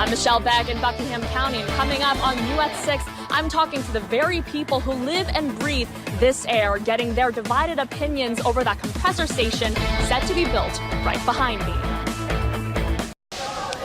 I'm Michelle Baik in Buckingham County, and coming up on US 6, I'm talking to the very people who live and breathe this air, getting their divided opinions over that compressor station set to be built right behind me.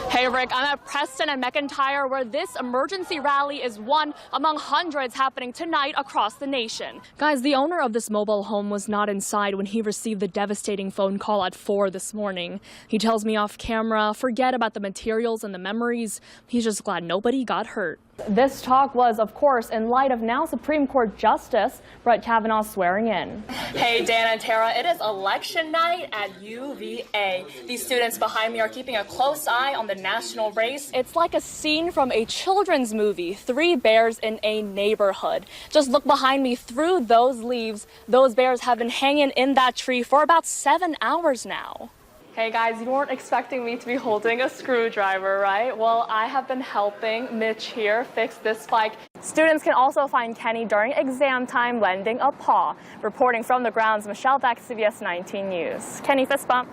Hey Rick, I'm at Preston and McIntyre, where this emergency rally is one among hundreds happening tonight across the nation. Guys, the owner of this mobile home was not inside when he received the devastating phone call at 4 this morning. He tells me off camera, forget about the materials and the memories. He's just glad nobody got hurt. This talk was, of course, in light of now Supreme Court Justice Brett Kavanaugh swearing in. Hey, Dan and Tara, it is election night at UVA. These students behind me are keeping a close eye on the national race. It's like a scene from a children's movie, Three Bears in a Neighborhood. Just look behind me through those leaves. Those bears have been hanging in that tree for about 7 hours now. Hey guys, you weren't expecting me to be holding a screwdriver, right? Well, I have been helping Mitch here fix this bike. Students can also find Kenny during exam time lending a paw. Reporting from the grounds, Michelle Baik, CBS 19 News. Kenny, fist bump.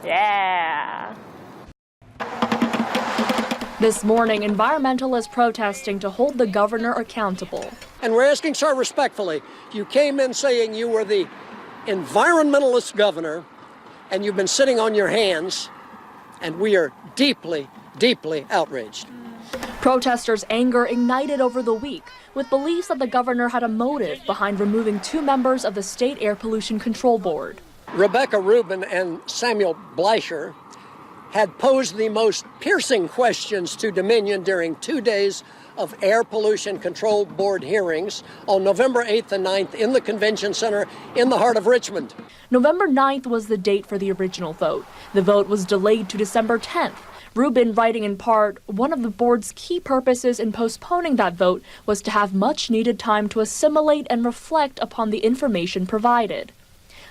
Yeah. This morning, environmentalists protesting to hold the governor accountable. And we're asking, sir, respectfully, you came in saying you were the environmentalist governor, and you've been sitting on your hands, and we are deeply, deeply outraged. Protesters' anger ignited over the week, with beliefs that the governor had a motive behind removing 2 members of the State Air Pollution Control Board. Rebecca Rubin and Samuel Bleicher had posed the most piercing questions to Dominion during 2 days of Air Pollution Control Board hearings on November 8th and 9th in the Convention Center in the heart of Richmond. November 9th was the date for the original vote. The vote was delayed to December 10th. Rubin writing in part, one of the board's key purposes in postponing that vote was to have much needed time to assimilate and reflect upon the information provided.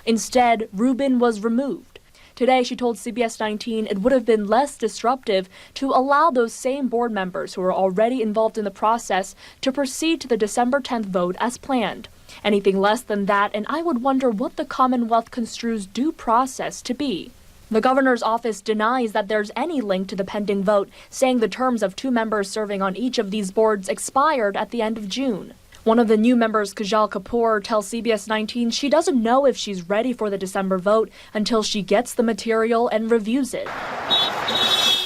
Instead, Rubin was removed. Today, she told CBS 19 it would have been less disruptive to allow those same board members who are already involved in the process to proceed to the December 10th vote as planned. Anything less than that, and I would wonder what the Commonwealth construes due process to be. The governor's office denies that there's any link to the pending vote, saying the terms of 2 members serving on each of these boards expired at the end of June. One of the new members, Kajal Kapoor, tells CBS 19 she doesn't know if she's ready for the December vote until she gets the material and reviews it.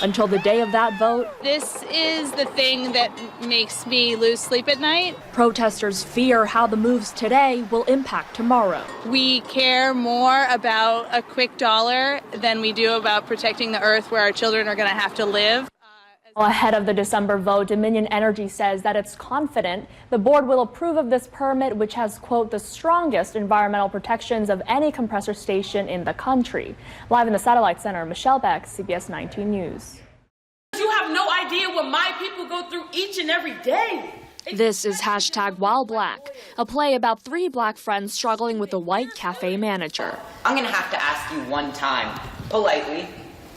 Until the day of that vote, this is the thing that makes me lose sleep at night. Protesters fear how the moves today will impact tomorrow. We care more about a quick dollar than we do about protecting the earth where our children are going to have to live. Ahead of the December vote, Dominion Energy says that it's confident the board will approve of this permit, which has, quote, the strongest environmental protections of any compressor station in the country. Live in the Satellite Center, Michelle Baik, CBS 19 News. You have no idea what my people go through each and every day. This is #WhileBlack, a play about 3 black friends struggling with a white cafe manager. I'm going to have to ask you one time, politely,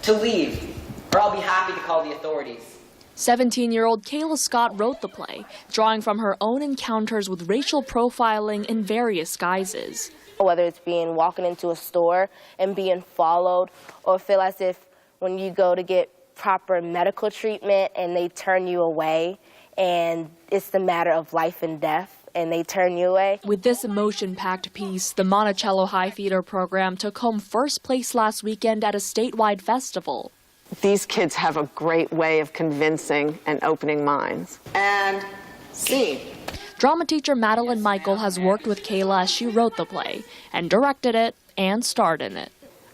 to leave, or I'll be happy to call the authorities. 17-year-old Kayla Scott wrote the play, drawing from her own encounters with racial profiling in various guises. Whether it's walking into a store and being followed, or feel as if when you go to get proper medical treatment and they turn you away, and it's the matter of life and death, and they turn you away. With this emotion-packed piece, the Monticello High Theater program took home first place last weekend at a statewide festival. These kids have a great way of convincing and opening minds. And scene. Drama teacher Madeline Michael has worked with Kayla as she wrote the play and directed it and starred in it.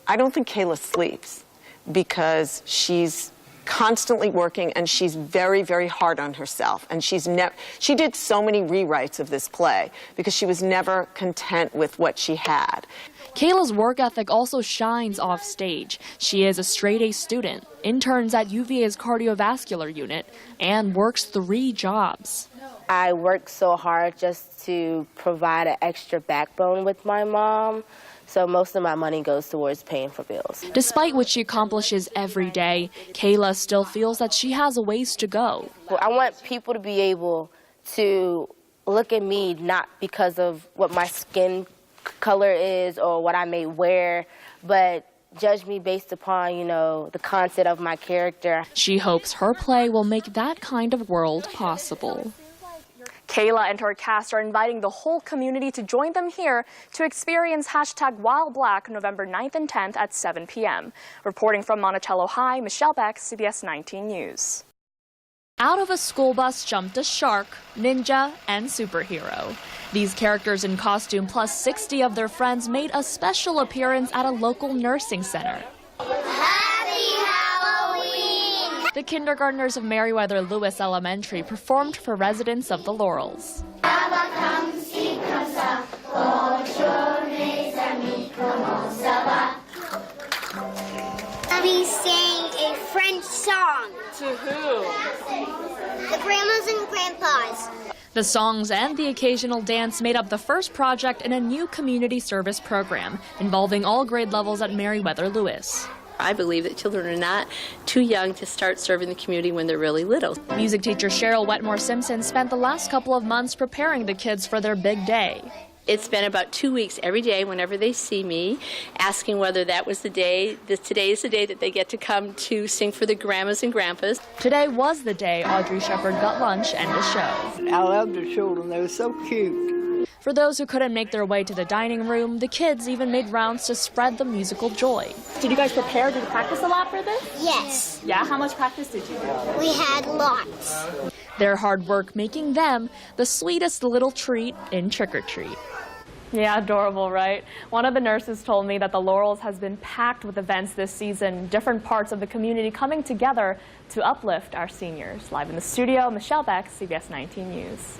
I don't think Kayla sleeps because she's constantly working, and she's very, very hard on herself. And she did so many rewrites of this play because she was never content with what she had. Kayla's work ethic also shines off stage. She is a straight-A student, interns at UVA's cardiovascular unit, and works 3 jobs. I work so hard just to provide an extra backbone with my mom. So most of my money goes towards paying for bills. Despite what she accomplishes every day, Kayla still feels that she has a ways to go. I want people to be able to look at me not because of what my skin color is or what I may wear, but judge me based upon, the content of my character. She hopes her play will make that kind of world possible. Kayla and her cast are inviting the whole community to join them here to experience #WildBlack November 9th and 10th at 7 p.m. Reporting from Monticello High, Michelle Beck, CBS 19 News. Out of a school bus jumped a shark, ninja, and superhero. These characters in costume plus 60 of their friends made a special appearance at a local nursing center. Happy Halloween! The kindergartners of Meriwether Lewis Elementary performed for residents of the Laurels. We sang a French song. To who? The grandmas and grandpas. The songs and the occasional dance made up the first project in a new community service program involving all grade levels at Meriwether Lewis. I believe that children are not too young to start serving the community when they're really little. Music teacher Cheryl Wetmore Simpson spent the last couple of months preparing the kids for their big day. It's been about 2 weeks every day whenever they see me, asking whether that was the day, today is the day that they get to come to sing for the grandmas and grandpas. Today was the day Audrey Shepard got lunch and a show. I love the children. They were so cute. For those who couldn't make their way to the dining room, the kids even made rounds to spread the musical joy. Did you guys prepare? Did you practice a lot for this? Yes. Yeah, how much practice did you do? We had lots. Their hard work making them the sweetest little treat in Trick or Treat. Yeah, adorable, right? One of the nurses told me that the Laurels has been packed with events this season, different parts of the community coming together to uplift our seniors. Live in the studio, Michelle Beck, CBS 19 News.